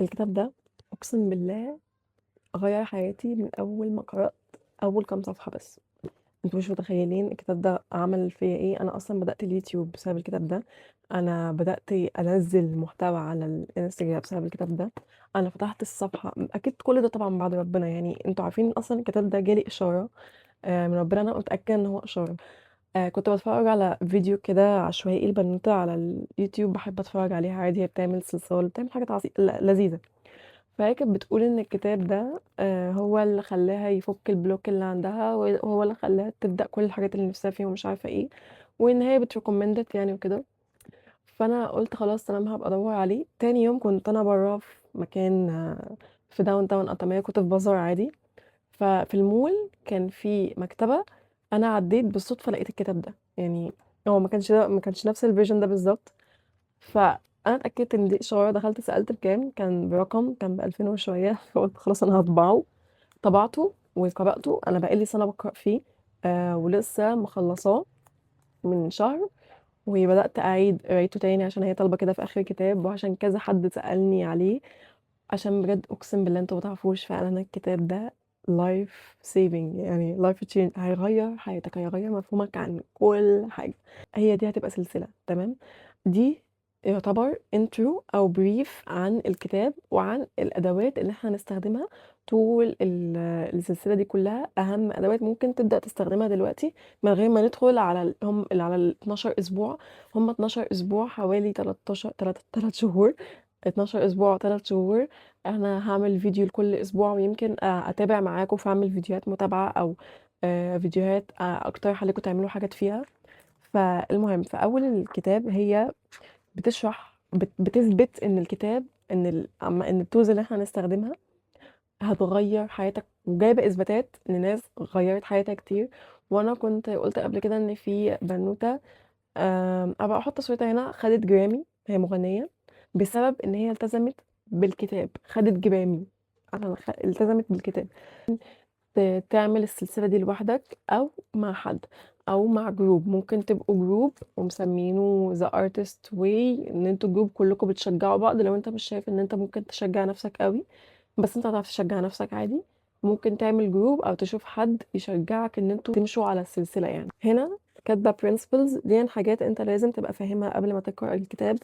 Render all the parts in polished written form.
الكتاب ده أقسم بالله غيّر حياتي من أول ما قرأت أول كام صفحة بس. أنتم مش متخيلين الكتاب ده عمل فيّا إيه. أنا أصلًا بدأت اليوتيوب بسبب الكتاب ده، أنا بدأت أنزّل محتوى على الإنستجرام بسبب الكتاب ده، أنا فتحت الصفحة أكيد كل ده طبعًا بعد ربنا. يعني أنتم عارفين أصلًا الكتاب ده جالي إشارة من ربنا، أنا متأكدة إن هو إشارة. كنت باتفرّج على فيديو كده عشوائي لبنوتة على اليوتيوب باحب أتفرّج عليها عادي، هي بتعمل صلصال، بتعمل حاجات لذيذة. فهي كانت بتقول إن الكتاب ده هو اللي خلّاها يفُك البلوك اللي عندها، وهو اللي خلّاها تبدأ كل الحاجات اللي نِفْسها فيها ومش عارفة إيه، وإن هي بتrecommend it يعني وكده. فأنا قُلت خلاص تمام هابقى أدوّر عليه. تاني يوم كنت أنا برّه في مكان في downtown أتمية، كنت في بازار عادي، ففي المول كان في مكتبة، أنا عدّيت بالصدفة لقيت الكتاب ده. يعني هو ما كانش نَفْس الversion ده بالضبط، فأنا اتأكدت إن دي إشارة، دخلت سألت بكام، كان برقم، كان ب2000 وشوية، فقُلت خلاص أنا هاطبعه. طبعته وقرأته، أنا بقى لي سَنة باقرأ فيه ولسه مخلّصاه من شهر، وبدأت أعيد قرايته تاني عشان هي طالبة كده في آخر الكتاب، وعشان كذا حد سألني عليه، عشان بجد أقسم بالله أنتم ما تعرفوش فعلًا الكتاب ده life saving يعني life change هيغيّر حياتك، هيغيّر مفهومك عن كل حاجة. هي دي هتبقى سلسلة تمام، دي يعتبر intro أو brief عن الكتاب وعن الأدوات اللي إحنا هنستخدمها طول السلسلة دي كلّها، أهم أدوات ممكن تبدأ تستخدمها دلوقتي من غير ما ندخل على على ال12 أسبوع. هم 12 أسبوع حوالي 13 3 شهور، 12 أسبوع 3 شهور. أنا هاعمل فيديو لكل أسبوع، ويمكن أتابع معاكم فاعمل فيديوهات متابعة أو فيديوهات أقترح عليكم تعملوا حاجات فيها. فالمهم في أول الكتاب هي بتشرح بتثبت إن الكتاب إن الtools اللي إحنا هنستخدمها هتغيّر حياتك، وجايبة إثباتات لناس غيّرت حياتها كتير. وأنا كنت قُلت قبل كده إن في بنوتة أبقى أحُط صورتها هنا، خدت Grammy، هي مغنية، بسبب إن هي التزمت بالكتاب، خدت Grammy عشان التزمت بالكتاب. تعمل السلسلة دي لوحدك أو مع حد أو مع جروب، ممكن تبقوا جروب ومسمينه The Artist Way، إن أنتم جروب كلكم بتشجعوا بعض. لو أنت مش شايف إن أنت ممكن تشجع نفسك أوي، بس أنت هتعرف تشجع نفسك عادي، ممكن تعمل جروب أو تشوف حد يشجعك إن أنتم تمشوا على السلسلة يعني. هنا كاتبة principles ديًا حاجات أنت لازم تبقى فاهمها قبل ما تقرأ الكتاب.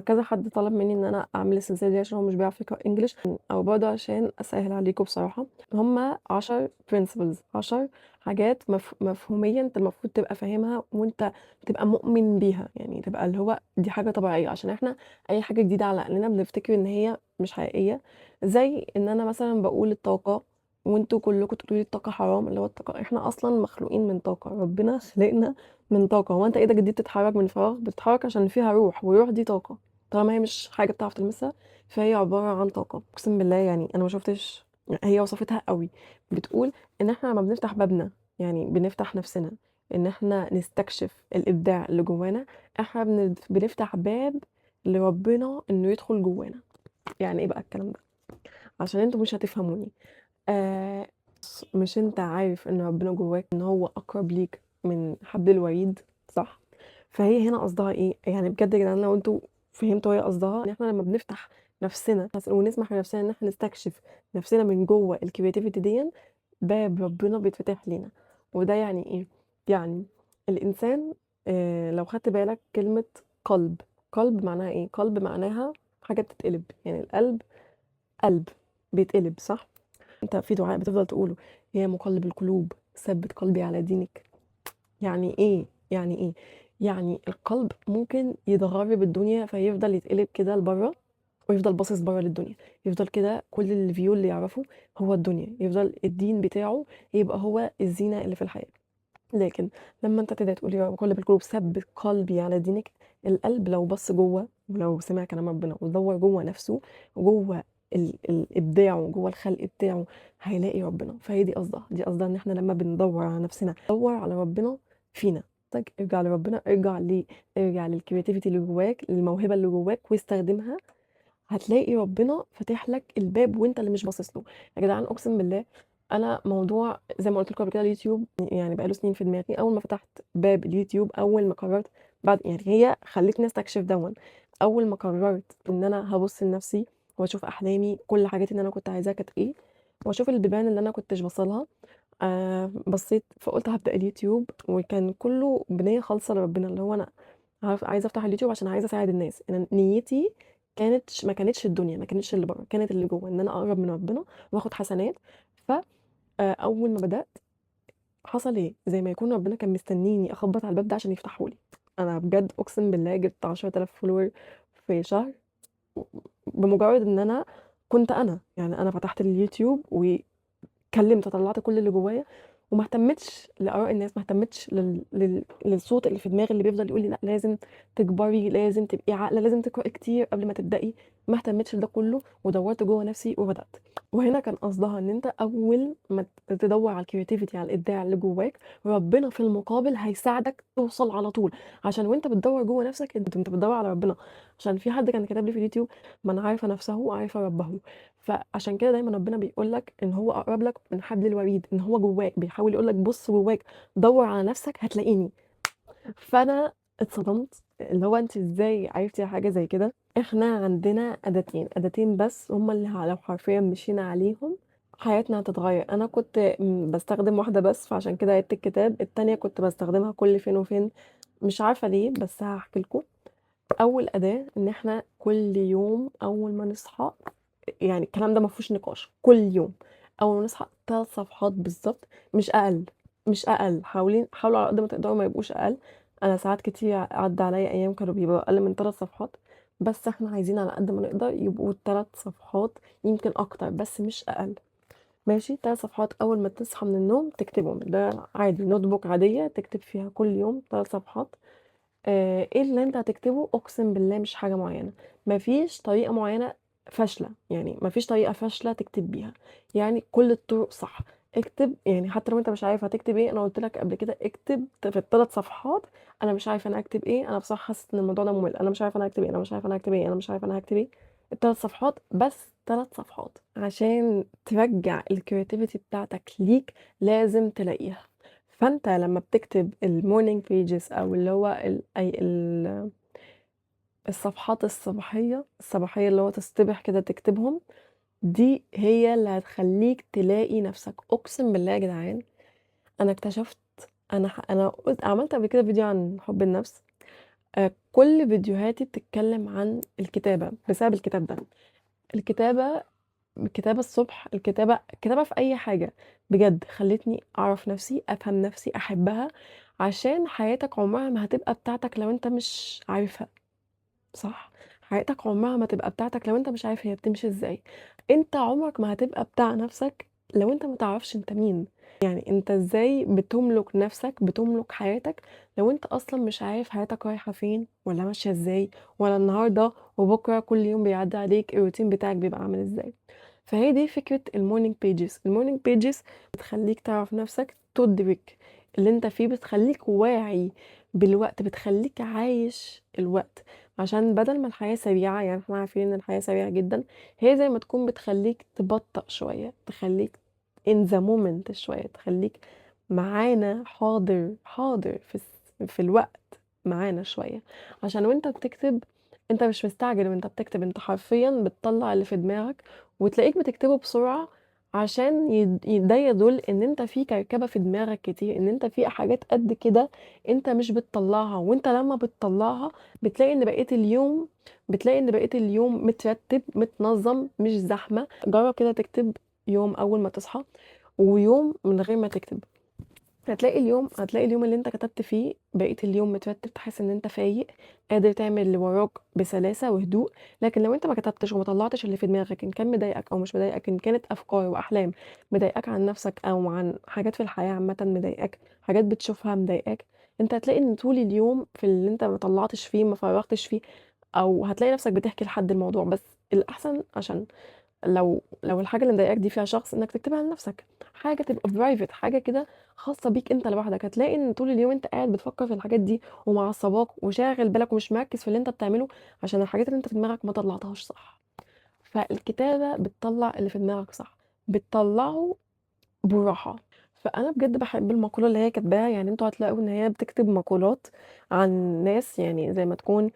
كذا حد طلب مني إن أنا أعمل السلسلة دي عشان هو مش بيعرف يقرأ English، أو برضه عشان أسهل عليكم بصراحة. هُم 10 principles، 10 حاجات مفهوميًا أنت المفروض تبقى فاهمها وأنت تبقى مؤمن بيها، يعني تبقى اللي هو دي حاجة طبيعية، عشان إحنا أي حاجة جديدة على عقلنا بنفتكر إن هي مش حقيقية. زي إن أنا مثلًا باقول الطاقة وأنتم كلكم تقولوا لي الطاقة حرام، اللي هو الطاقة إحنا أصلًا مخلوقين من طاقة، ربنا خلقنا من طاقة. هو أنت إيدك دي بتتحرك من فراغ؟ بتتحرك عشان فيها روح، والروح دي طاقة، طالما هي مش حاجة بتعرف تلمسها فهي عبارة عن طاقة. أقسم بالله يعني أنا ما شُفتش، هي وصفتها أوي، بتقول إن إحنا لمّا بنفتح بابنا، يعني بنفتح نفسنا إن إحنا نستكشف الإبداع اللي جوانا، إحنا بنفتح باب لربنا إنه يدخل جوانا. يعني إيه بقى الكلام ده؟ عشان أنتم مش هتفهموني. آآ مش أنت عارف إن ربنا جواك، إن هو أقرب ليك من حبل الوريد، صح؟ فهي هنا قصدها إيه، يعني بجد يا جدعان لو أنتم فهمتوا هي قصدها إن إحنا لمّا بنفتح نفسنا ونسمح لنفسنا إن إحنا نستكشف نفسنا من جوّه الcreativity ديًّا، باب ربنا بيتفتح لينا. وده يعني إيه، يعني الإنسان لو خدت بالك كلمة قلب، قلب معناها إيه؟ قلب معناها حاجة بتتقلب، يعني القلب قلب بيتقلب، صح؟ أنت في دعاء بتفضل تقوله: يا مقلب القلوب ثبت قلبي على دينك. يعني إيه؟ يعني إيه؟ يعني القلب ممكن يتغرب الدنيا فيفضل يتقلب كده لبرّه، ويفضل باصص برّه للدنيا، يفضل كده كل الview اللي يعرفه هو الدنيا، يفضل الدين بتاعه يبقى هو الزينة اللي في الحياة. لكن لمّا أنت تبدأ تقول يا مقلب القلوب ثبت قلبي على دينك، القلب لو بَص جوّه ولو سمع كلام ربنا ودوّر جوّه نفسه، جوّه إبداعه، جوّه الخلق بتاعه، هيلاقي ربنا. فهي دي قصدها، دي قصدها إن إحنا لمّا بندوّر على نفسنا، ندوّر على ربنا فينا. ارجع لربنا، ارجع للcreativity اللي جواك، للموهبة اللي جواك واستخدمها، هتلاقي ربنا فاتح لك الباب وأنت اللي مش باصص له. يا جدعان أقسم بالله أنا موضوع زي ما قُلت لكم قبل كده اليوتيوب يعني بقى له سنين في دماغي. أول ما فتحت باب اليوتيوب، أول ما قررت، بعد يعني هي خلّتني أستكشف دوًّا، أول ما قررت إن أنا هابُص لنفسي واشوف احلامي، كل حاجاتي اللي انا كنت عايزاها كانت ايه، واشوف البيبان اللي انا كنتش باصلها. بصيت فقلت هبدأ اليوتيوب، وكان كله بنية خالصة لربنا، اللي هو انا عايزة افتح اليوتيوب عشان عايزة اساعد الناس. انا نيتي ما كانتش الدنيا، ما كانتش اللي بره، كانت اللي جوه، ان انا اقرب من ربنا واخد حسنات. ف اول ما بدأت حصل ايه، زي ما يكون ربنا كان مستنيني اخبط على الباب ده عشان يفتحه لي. انا بجد اقسم بالله جبت 10,000 فولور في شهر، بمجرد ان انا كنت انا، يعني انا فتحت اليوتيوب وكلمت، طلعت كل اللي جوايا، وما اهتمتش لاراء الناس، ما اهتمتش للصوت اللي في دماغي اللي بيفضل يقول لي لا لازم تكبري، لازم تبقي عاقله، لازم تقراي كتير قبل ما تبداي. ما اهتمتش لده كله، ودورت جوه نفسي وبدات. وهنا كان قصدها ان انت اول ما تدور على الكرياتيفيتي، على الابداع اللي جواك، ربنا في المقابل هيساعدك توصل على طول. عشان وانت بتدور جوه نفسك، انت بتدور على ربنا. عشان في حد كان كتب لي في اليوتيوب: من عرف نفسه عرف ربه. فعشان كده دايما ربنا بيقول لك ان هو اقرب لك من حبل الوريد، ان هو جواك بيحاول يقول لك بص جواك، دور على نفسك هتلاقيني. فانا اتصدمت، اللي هو انت ازاي عرفتي حاجه زي كده؟ احنا عندنا اداتين بس هما اللي لو حرفيا مشينا عليهم حياتنا هتتغير. انا كنت بستخدم واحده بس، فعشان كده عدت الكتاب. التانية كنت بستخدمها كل فين وفين، مش عارفه ليه، بس هحكي لكم. اول اداه ان احنا كل يوم اول ما نصحى، يعني الكلام ده ما فيهوش نقاش، كل يوم اول ما نصحى 3 صفحات بالظبط، مش اقل. مش اقل، حاولوا على قد ما تقدروا ما يبقوش اقل. انا ساعات كتير عدى عليا ايام كانوا بيبقوا اقل من 3 صفحات، بس احنا عايزين على قد ما نقدر يبقوا 3 صفحات، يمكن اكتر بس مش اقل. ماشي، 3 صفحات اول ما تصحى من النوم تكتبهم، ده عادي، نوت بوك عاديه تكتب فيها كل يوم 3 صفحات. ايه اللي انت هتكتبه؟ اقسم بالله مش حاجه معينه، مفيش طريقه معينه فاشله، يعني مفيش طريقه فاشله تكتب بيها، يعني كل الطرق صح. اكتب، يعني حتى لو انت مش عارف هتكتب ايه، انا قلت لك قبل كده اكتب في الثلاث صفحات: انا مش عارف انا هكتب ايه، انا بصراحه حاسه ان الموضوع ده ممل، انا مش عارف انا هكتب ايه، انا مش عارف انا هكتب ايه، انا مش عارف انا هكتب ايه. الثلاث صفحات بس، 3 صفحات عشان ترجع الكرياتيفيتي بتاعتك ليك، لازم تلاقيها. فانت لما بتكتب المورنينج بيجز، او اللي هو الصفحات الصباحيه اللي هو تصطبح كده تكتبهم، دي هي اللي هتخليك تلاقي نفسك. اقسم بالله يا جدعان، انا اكتشفت، انا قلت عملت قبل كده فيديو عن حب النفس. كل فيديوهاتي بتتكلم عن الكتابه بسبب الكتاب ده. الكتابه، الكتابة الصبح، الكتابة في أي حاجة بجد خلتني أعرف نفسي، أفهم نفسي، أحبها. عشان حياتك عمرها ما هتبقى بتاعتك لو أنت مش عارفها، صح؟ حياتك عمرها ما تبقى بتاعتك لو أنت مش عارف هي بتمشي إزاي. أنت عمرك ما هتبقى بتاع نفسك لو أنت ما تعرفش أنت مين. يعني أنت إزاي بتملك نفسك، بتملك حياتك، لو أنت أصلا مش عارف حياتك رايحة فين ولا ماشية إزاي، ولا النهاردة وبكرة كل يوم بيعدي عليك الروتين بتاعك بيبقى عامل إزاي. فهي دي فكرة المورنينج بيجز. المورنينج بيجز بتخليك تعرف نفسك، تدرك اللي انت فيه، بتخليك واعي بالوقت، بتخليك عايش الوقت. عشان بدل ما الحياة سريعة، يعني احنا عارفين ان الحياة سريعة جدا، هي زي ما تكون بتخليك تبطأ شوية، تخليك in the moment شوية، تخليك معانا، حاضر في الوقت معانا شوية. عشان وانت بتكتب انت مش مستعجل، وانت بتكتب انت حرفيا بتطلع اللي في دماغك، وتلاقيك بتكتبه بسرعة. عشان ده يدل ان انت في كركبة في دماغك كتير، ان انت في حاجات قد كده انت مش بتطلعها. وانت لما بتطلعها بتلاقي ان بقية اليوم مترتب متنظم، مش زحمة. جرب كده تكتب يوم اول ما تصحى، ويوم من غير ما تكتب. هتلاقي اليوم اللي انت كتبت فيه بقية اليوم مترتب، تحس ان انت فايق، قادر تعمل اللي وراك بسلاسة وهدوء. لكن لو انت ما كتبتش وما طلعتش اللي في دماغك، ان كان مضايقك او مش مضايقك، ان كانت افكار واحلام مضايقك عن نفسك او عن حاجات في الحياة عامة مضايقك، حاجات بتشوفها مضايقاك، انت هتلاقي ان طول اليوم في اللي انت ما طلعتش فيه، ما فرغتش فيه، او هتلاقي نفسك بتحكي لحد الموضوع. بس الاحسن، عشان لو الحاجة اللي مضايقاك دي فيها شخص، انك تكتبها لنفسك، حاجة تبقى برايفت، حاجة كده خاصة بيك انت لوحدك. هتلاقي ان طول اليوم انت قاعد بتفكر في الحاجات دي ومعصباك وشاغل بالك ومش مركز في اللي انت بتعمله، عشان الحاجات اللي انت في دماغك ما طلعتهاش صح. فالكتابة بتطلع اللي في دماغك صح، بتطلعه بالراحة. فأنا بجد بحب المقولة اللي هي كاتباها. يعني انتوا هتلاقوا ان هي بتكتب مقولات عن ناس، يعني زي ما تكون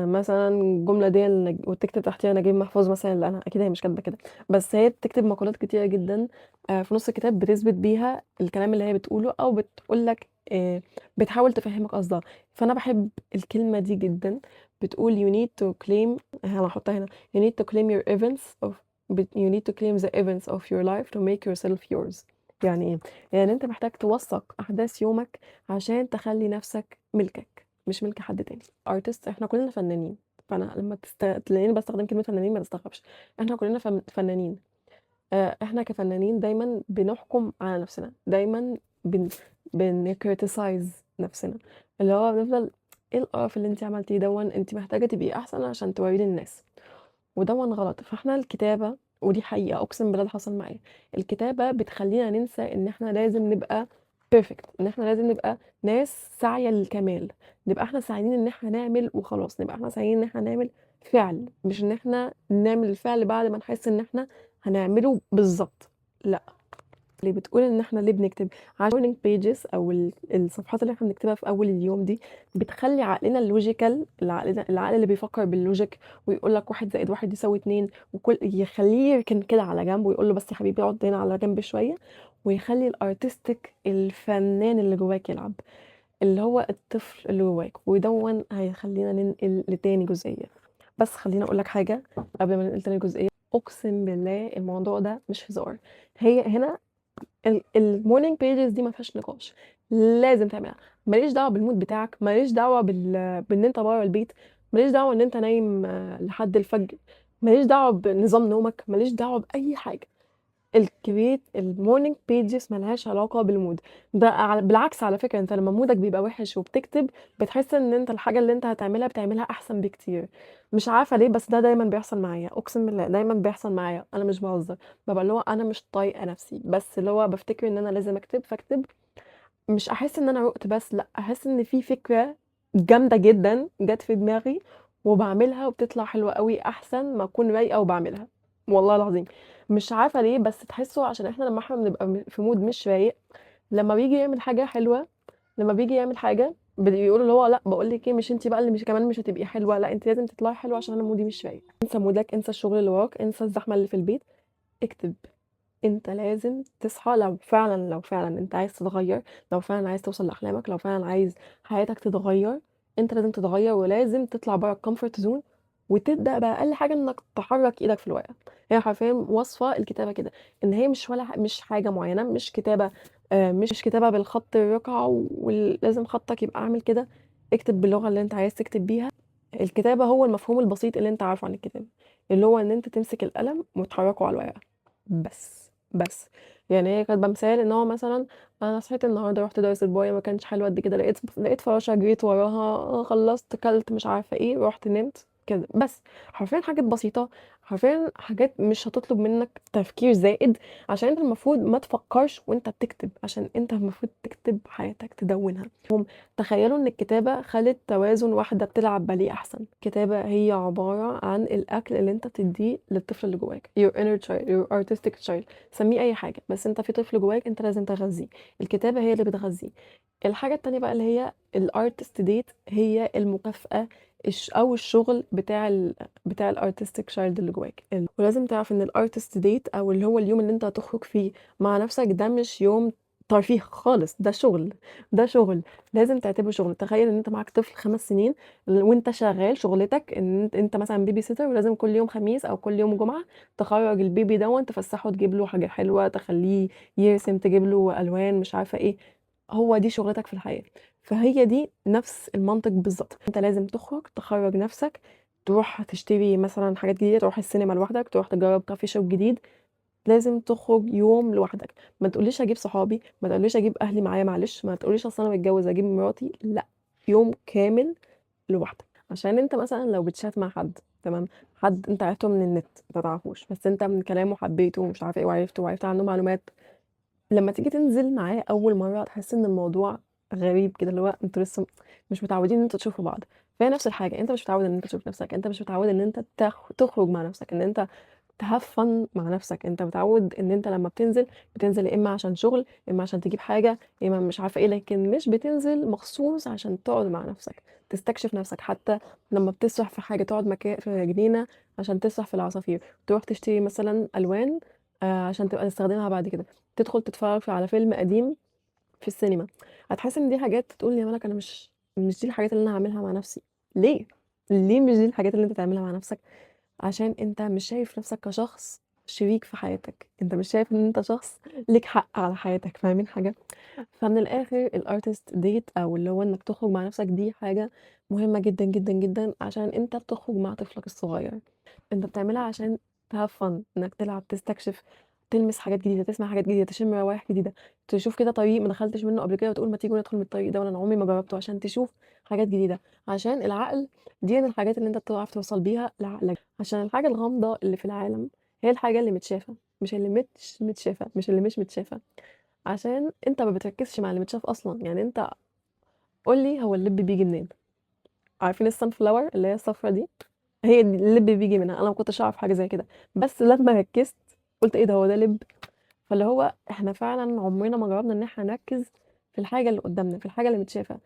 مثلا الجملة دي وتكتب تحتيها نجيب محفوظ مثلا، اللي انا اكيد هي مش كاتبة كده، بس هي بتكتب مقولات كتيرة جدا في نص الكتاب بتثبت بيها الكلام اللي هي بتقوله، او بتقولك بتحاول تفهمك قصدها. فانا بحب الكلمة دي جدا. بتقول you need to claim، انا هحطها هنا، you need to claim your events of you need to claim the events of your life to make yourself yours. يعني ايه؟ يعني انت محتاج توثق احداث يومك عشان تخلي نفسك ملكك، مش ملك حد تاني. ارتست، احنا كلنا فنانين. فانا لما تلاقيني بستخدم كلمه فنانين ما تستغربش، احنا كلنا فنانين. احنا كفنانين دايما بنحكم على نفسنا، دايما بنكريتيسايز نفسنا، اللي هو بنفضل ايه القرف اللي انت عملتيه دون، انت محتاجه تبقي احسن عشان توريه للناس، ودون غلط. فاحنا الكتابه، ودي حقيقه اقسم بالله اللي حصل معايا، الكتابه بتخلينا ننسى ان احنا لازم نبقى بيرفكت، ان احنا لازم نبقى ناس سعيه للكمال، نبقى احنا سعيين ان احنا نعمل وخلاص، نبقى احنا سعيين ان احنا نعمل فعل، مش ان احنا نعمل الفعل بعد ما نحس ان احنا هنعمله بالظبط. لا، اللي بتقول ان احنا ليه بنكتب عشان pages او الصفحات اللي احنا بنكتبها في اول اليوم دي بتخلي عقلنا اللوجيكال، العقل اللي بيفكر باللوجيك ويقول لك 1+1=2، وكل يخليه يركن كده على جنب ويقول له بس يا حبيبي اقعد هنا على جنب شويه، ويخلي الارتستيك الفنان اللي جواك يلعب، اللي هو الطفل اللي جواك، ودون هيخلينا ننقل لتاني جزئيه. بس خليني اقول لك حاجه قبل ما ننقل تاني جزئيه، اقسم بالله الموضوع ده مش هزار. هي هنا المورنينج بيجز دي ما فيهاش نقاش، لازم تعملها. ماليش دعوه بالمود بتاعك، ماليش دعوه بان انت بره البيت، ماليش دعوه ان انت نايم لحد الفجر، ماليش دعوه بنظام نومك، ماليش دعوه باي حاجه. الكريت المورنينج بيجز ملهاش علاقه بالمود ده، بالعكس على فكره، انت لما مودك بيبقى وحش وبتكتب بتحس ان انت الحاجه اللي انت هتعملها بتعملها احسن بكتير. مش عارفه ليه، بس ده دايما بيحصل معايا، اقسم بالله دايما بيحصل معايا، انا مش بهزر. ببقى اللي هو انا مش طايقه نفسي، بس اللي هو بفتكر ان انا لازم اكتب فاكتب، مش احس ان انا رقت، بس لا، احس ان في فكره جامده جدا جت في دماغي وبعملها وبتطلع حلوه قوي، احسن ما اكون رايقه وبعملها. والله العظيم مش عارفه ليه، بس تحسوا عشان احنا لما احنا بنبقى في مود مش رايق، لما بيجي يعمل حاجه حلوه، لما بيجي يعمل حاجه بيقولوا اللي هو لا بقول لك ايه، مش انت بقى اللي مش كمان مش هتبقي حلوه، لا انت لازم تطلعي حلوه عشان انا مودي مش رايق. انسى مودك، انسى الشغل اللي وراك، انسى الزحمه اللي في البيت، اكتب. انت لازم تصحى، لو فعلا انت عايز تتغير، لو فعلا عايز توصل لاحلامك، لو فعلا عايز حياتك تتغير، انت لازم تتغير ولازم تطلع بره الكومفورت زون، وتبدا باقل حاجه انك تحرك ايدك في الورقه. هي حرفيا واصفه الكتابه كده، ان هي مش ولا مش حاجه معينه، مش كتابه مش كتابه بالخط الرقعه ولازم خطك يبقى عامل كده. اكتب باللغه اللي انت عايز تكتب بيها. الكتابه هو المفهوم البسيط اللي انت عارفه عن الكتابه، اللي هو ان انت تمسك القلم وتحركه على الورقه بس. يعني هي كاتبه مثال ان هو مثلا انا صحيت النهارده رحت درس البايو ما كانش حلو قد كده، لقيت فراشه جريت وراها خلصت كلت مش عارفه ايه رحت نمت كده بس. حرفيا حاجات بسيطه، حرفيا حاجات مش هتطلب منك تفكير زائد، عشان انت المفروض ما تفكرش وانت بتكتب، عشان انت المفروض تكتب حياتك تدونها. تخيلوا ان الكتابة خلت توازن، واحدة بتلعب باليه احسن. الكتابة هي عبارة عن الاكل اللي انت بتديه للطفل اللي جواك، your inner child your artistic child، سميه اي حاجة، بس انت في طفل جواك انت لازم تغذيه. الكتابة هي اللي بتغذيه. الحاجة التانية بقى اللي هي الارتست ديت، هي المكافأة او الشغل بتاع الارتستيك شايلد اللي جواك. ولازم تعرف ان الارتست ديت او اللي هو اليوم اللي انت هتخرج فيه مع نفسك ده مش يوم ترفيه خالص، ده شغل، ده شغل، لازم تعتبره شغل. تخيل ان انت معاك طفل 5 سنين وانت شغال شغلتك ان انت مثلا بيبي سيتر، ولازم كل يوم خميس او كل يوم جمعة تخرج البيبي ده تفسحه، تجيب له حاجة حلوة تخليه يرسم، تجيب له الوان مش عارفة ايه. هو دي شغلتك في الحياة. فهي دي نفس المنطق بالظبط، انت لازم تخرج نفسك، تروح تشتري مثلا حاجات جديدة، تروح السينما لوحدك، تروح تجرب كافي شوب جديد. لازم تخرج يوم لوحدك. ما تقوليش اجيب صحابي، ما تقوليش اجيب اهلي معايا، معلش، ما تقوليش اصل انا متجوز اجيب مراتي، لا، يوم كامل لوحدك. عشان انت مثلا لو بتشات مع حد، تمام، حد انت عرفته من النت ما تعرفوش، بس انت من كلامه حبيته ومش عارفه ايه وعرفت عنه معلومات، لما تيجي تنزل معاه اول مره تحس ان الموضوع غريب كده، اللي هو انتوا لسه مش متعودين ان انتوا تشوفوا بعض. فهي نفس الحاجه، انت مش متعود ان انت تشوف نفسك، انت مش متعود ان انت تخرج مع نفسك، ان انت تهاف فن مع نفسك. انت متعود ان انت لما بتنزل يا اما عشان شغل، يا اما عشان تجيب حاجه، يا اما مش عارفه ايه، لكن مش بتنزل مخصوص عشان تقعد مع نفسك تستكشف نفسك. حتى لما بتسرح في حاجه تقعد مكان في جنينه عشان تسرح في العصافير، تروح تشتري مثلا الوان عشان تبقى تستخدمها بعد كده، تدخل تتفرج على فيلم قديم في السينما. هتحس ان دي حاجات تقول يا مالك انا مش دي الحاجات اللي انا هعملها مع نفسي. ليه؟ ليه مش دي الحاجات اللي انت تعملها مع نفسك؟ عشان انت مش شايف نفسك كشخص شريك في حياتك، انت مش شايف ان انت شخص ليك حق على حياتك. فاهمين حاجة؟ فمن الاخر الارتست ديت او اللي هو انك تخرج مع نفسك دي حاجة مهمة جدا جدا جدا، عشان انت بتخرج مع طفلك الصغير. انت بتعملها عشان تهاف فن، انك تلعب، تستكشف، تلمس حاجات جديده، تسمع حاجات جديده، تشم روايح جديده، تشوف كده طريق ما دخلتش منه قبل كده وتقول ما تيجي ندخل من الطريق ده وانا عمري ما جربته، عشان تشوف حاجات جديده. عشان العقل دي من الحاجات اللي انت بتعرف توصل بيها لعقلك. عشان الحاجه الغامضه اللي في العالم هي الحاجه اللي متشافه، مش اللي مش متشافه، مش اللي مش متشافه. عشان انت ما بتركزش مع اللي متشاف اصلا. يعني انت قول لي هو اللب بيجي منين؟ عارفين السان فلاور اللي هي الصفرة دي؟ هي دي اللب بيجي منها. انا ما كنتش اعرف حاجه زي كده، بس لما ركزت قلت ايه ده، هو ده لب. فاللي هو احنا فعلا عمرنا ما جربنا ان احنا نركز في الحاجه اللي قدامنا، في الحاجه اللي متشافه.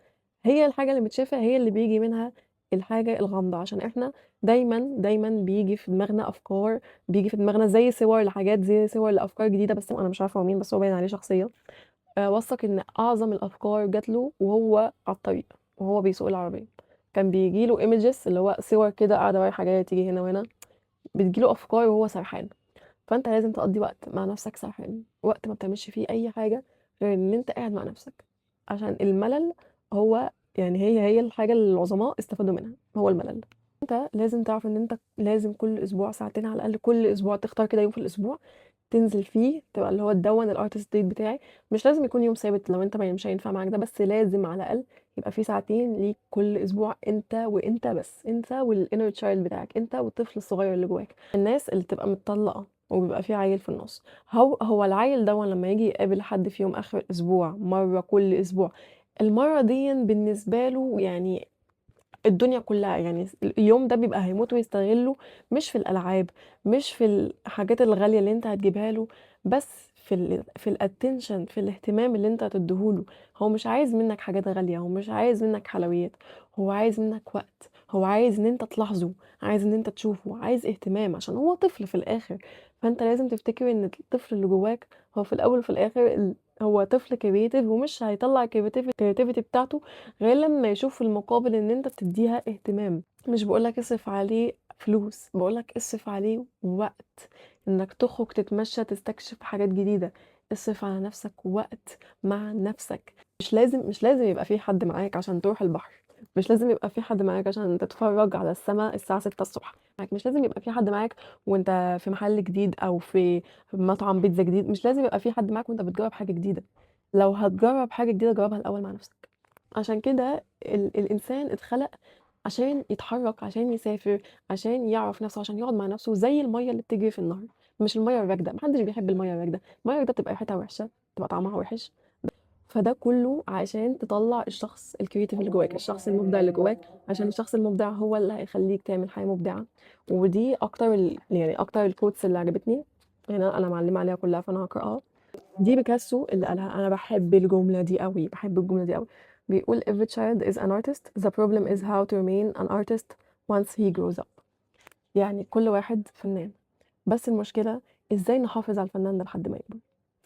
هي الحاجه اللي متشافه هي اللي بيجي منها الحاجه الغامضه. عشان احنا دايما دايما بيجي في دماغنا افكار، بيجي في دماغنا زي صور لحاجات، زي صور لافكار جديده، بس انا مش عارفه هو مين، بس هو باين عليه شخصيه. وثق ان اعظم الافكار جات له وهو على الطريق، وهو بيسوق العربيه. كان بيجي له ايمجز اللي هو صور كده قاعده رايحه جايه تيجي هنا وهنا، بتجي له افكار وهو سرحان. فانت لازم تقضي وقت مع نفسك سرحان، وقت ما بتعملش فيه اي حاجه غير ان انت قاعد مع نفسك. عشان الملل هو يعني هي الحاجه اللي العظماء استفادوا منها، هو الملل. انت لازم تعرف ان انت لازم كل اسبوع ساعتين على الاقل، كل اسبوع تختار كده يوم في الاسبوع تنزل فيه، تبقى اللي هو تدون الارتست ديت بتاعي. مش لازم يكون يوم ثابت لو انت مش هينفع معاك ده، بس لازم على الاقل يبقى في ساعتين ليك كل اسبوع، انت وانت بس، انت والانر تشايلد بتاعك، انت والطفل الصغير اللي جواك. الناس اللي تبقى متطلقه وبيبقى في عيل في النص، هو العيل ده لما يجي يقابل حد في يوم اخر الاسبوع مره كل اسبوع، المره دي بالنسبه له يعني الدنيا كلها. يعني اليوم ده بيبقى هيموت ويستغله، مش في الالعاب، مش في الحاجات الغاليه اللي انت هتجيبها له، بس في الاتنشن، في الاهتمام اللي انت هتديهوله. هو مش عايز منك حاجات غاليه، هو مش عايز منك حلويات، هو عايز منك وقت، هو عايز ان انت تلاحظه، عايز ان انت تشوفه، عايز اهتمام، عشان هو طفل في الاخر. فانت لازم تفتكر ان الطفل اللي جواك هو في الاول وفي الاخر هو طفل كرييتيف، ومش هيطلع الكرياتيفيتي بتاعته غير لما يشوف في المقابل ان انت بتديها اهتمام. مش بقولك اصرف عليه فلوس، بقولك اصرف عليه وقت، انك تخرج تتمشى تستكشف حاجات جديدة. اصرف على نفسك وقت مع نفسك. مش لازم يبقى في حد معاك عشان تروح البحر، مش لازم يبقى في حد معاك عشان تتفرج على السماء الساعة 6 الصبح، مش لازم يبقى في حد معاك وانت في محل جديد او في مطعم بيتزا جديد، مش لازم يبقى في حد معاك وانت بتجرب حاجة جديدة. لو هتجرب حاجة جديدة جربها الأول مع نفسك. عشان كده الإنسان اتخلق عشان يتحرك، عشان يسافر، عشان يعرف نفسه، عشان يقعد مع نفسه زي المية اللي بتجري في النهر. مش المية الراكدة، محدش بيحب المية الراكدة، المية الراكدة بتبقى ريحتها وحشة، بتبقى طعمها وحش. فده كله عشان تطلع الشخص الكريتيف اللي جواك، الشخص المبدع اللي جواك، عشان الشخص المبدع هو اللي هيخليك تعمل حياة مبدعة. ودي أكتر يعني أكتر الكوتس اللي عجبتني هنا، أنا معلمة عليها كلها فأنا هقرأها. دي بيكاسو اللي قالها، انا بحب الجمله دي قوي، بحب الجمله دي قوي. بيقول every child is an artist, the problem is how to remain an artist once he grows up. يعني كل واحد فنان، بس المشكله ازاي نحافظ على الفنان ده لحد ما يكبر.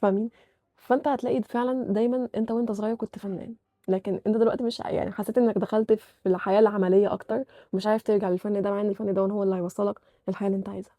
فاهمين؟ فانت هتلاقي فعلا دايما انت وانت صغير كنت فنان، لكن انت دلوقتي مش يعني حسيت انك دخلت في الحياه العمليه اكتر، مش عارف ترجع للفن ده، مع ان الفن ده هو اللي هيوصلك للحياه اللي انت عايزها.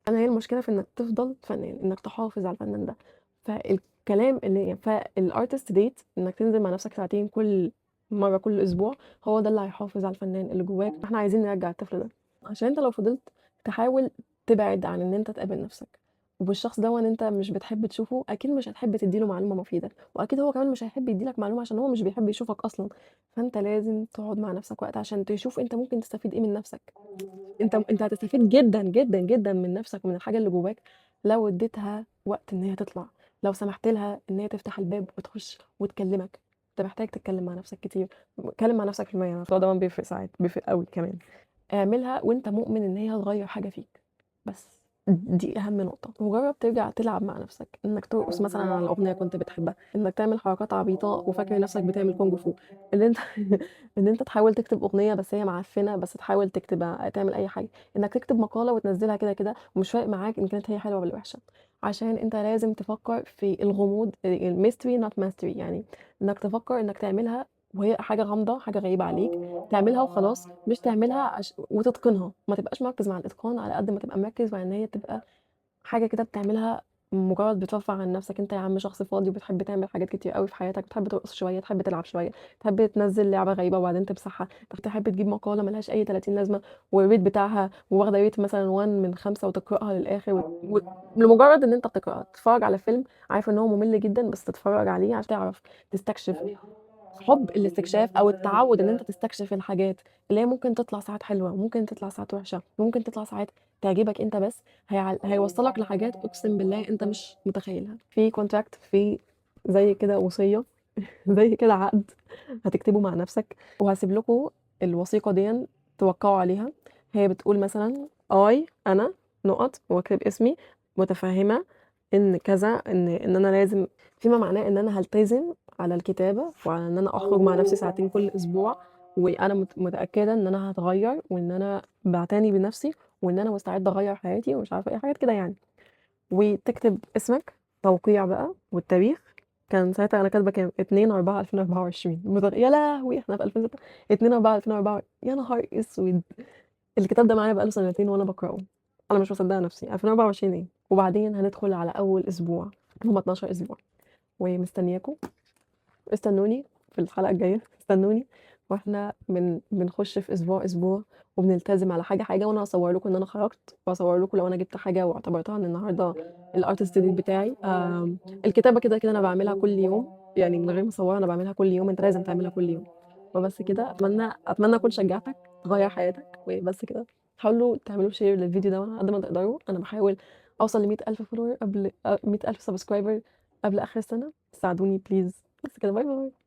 انا هي المشكله في انك تفضل فنان، انك تحافظ على الفنان ده. فالكلام اللي يعني فالارتست ديت انك تنزل مع نفسك ساعتين كل مره كل اسبوع، هو ده اللي هيحافظ على الفنان اللي جواك. احنا عايزين نرجع الطفل ده. عشان انت لو فضلت تحاول تبعد عن ان انت تقابل نفسك والشخص ده وان انت مش بتحب تشوفه، اكيد مش هتحب تديله معلومه مفيده، واكيد هو كمان مش هيحب يديلك معلومه عشان هو مش بيحب يشوفك اصلا. فانت لازم تقعد مع نفسك وقت عشان تشوف انت ممكن تستفيد ايه من نفسك. انت هتستفيد جدا جدا جدا من نفسك ومن الحاجه اللي جواك لو اديتها وقت ان هي تطلع، لو سمحت لها ان هي تفتح الباب وتخش وتكلمك. انت محتاج تتكلم مع نفسك كتير، اتكلم مع نفسك في المية، الموضوع ده بيفرق ساعات، بيفرق قوي كمان. اعملها وانت مؤمن ان هي هتغير حاجه فيك بس. دي أهم نقطة، وجرّب ترجع تلعب مع نَفْسك، إنّك ترقص مثلًا على أغنية كنت بتحبها، إنّك تعمل حركات عبيطة وفاكر نَفْسك بتعمل كونج فو، إن أنت إن أنت تحاول تكتب أغنية بس هي معفنة، بس تحاول تكتبها، تعمل أي حاجة، إنّك تكتب مقالة وتنزّلها كده، ومش فارق معاك إن كانت هي حلوة والّا وحشة، عشان أنت لازم تفكّر في الغموض الmystery not mastery، يعني إنّك تفكّر إنّك تعملها وهي حاجة غامضة، حاجة غريبة عليك، تعملها وخلاص، مش تعملها وتتقنها، ما تبقاش مركّز مع الإتقان على قد ما تبقى مركّز مع إن هي تبقى حاجة كده بتعملها مجرد بترفّه عن نَفْسك، أنت يا عم شخص فاضي وبتحب تعمل حاجات كتير أوي في حياتك، بتحب ترقص شوية، تحب تلعب شوية، تحب تنزّل لعبة غريبة وبعدين تمسحها، تحب تجيب مقالة ما لهاش أي 30 لازمة والrate بتاعها واخدة rate مثلًا 1 من 5 وتقرأها للآخر لمجرد إن أنت بتقرأها، تتفرّج على فيلم عارف إن هو ممل جدًا بس تتفرّج عليه عشان تعرف تستكشف حُب الاستكشاف أو التعوّد إن أنت تستكشف الحاجات اللي هي ممكن تطلع ساعات حلوة وممكن تطلع ساعات وحشة، وممكن تطلع ساعات تعجبك أنت بس، هيوصّلك لحاجات أقسم بالله أنت مش متخيلها. في contract في زي كده وصية زي كده عقد هتكتبه مع نَفْسك، وهاسيب لكم الوثيقة ديًّا توقّعوا عليها، هي بتقول مثلًا أنا واكتب اسمي متفهمة إن كذا، إن أنا لازم فيما معناه إن أنا هالتزم على الكتابة وعلى إن أنا أخرج مع نفسي ساعتين كل أسبوع، وأنا متأكدة إن أنا هاتغيّر وإن أنا باعتني بنفسي وإن أنا مستعدة أغيّر حياتي ومش عارفة إيه، حاجات كده يعني. وتكتب اسمك، توقيع بقى والتاريخ، كان ساعتها أنا كاتبة كام؟ 2/4/2024 يا لهوي! إحنا في 2006 2/4/2024 يا نهار أسود! الكتاب ده معايا بقى له سنتين وأنا باقرأه، أنا مش مصدقة نفسي 2024 إيه! وبعدين هندخل على أول أسبوع، هُم 12 أسبوع، ومستنياكم، استنوني في الحلقة الجاية، استنوني وإحنا بنخش في أسبوع، وبنلتزم على حاجة، وأنا هاصور لكم إن أنا خرجت، وهاصور لكم لو أنا جبت حاجة واعتبرتها إن النهارده الartist day بتاعي، الكتابة كده أنا باعملها كل يوم، يعني من غير ما أصورها أنا باعملها كل يوم، أنت لازم تعملها كل يوم، وبس كده أتمنى أكون شجعتك تغيّر حياتك، وبس كده، حاولوا تعملوا share للفيديو ده على قد ما تقدروا، أنا باحاول أوصل ل100,000 follower قبل 100,000 subscriber قبل آخر السنة، ساعدوني please. بس كده باي باي.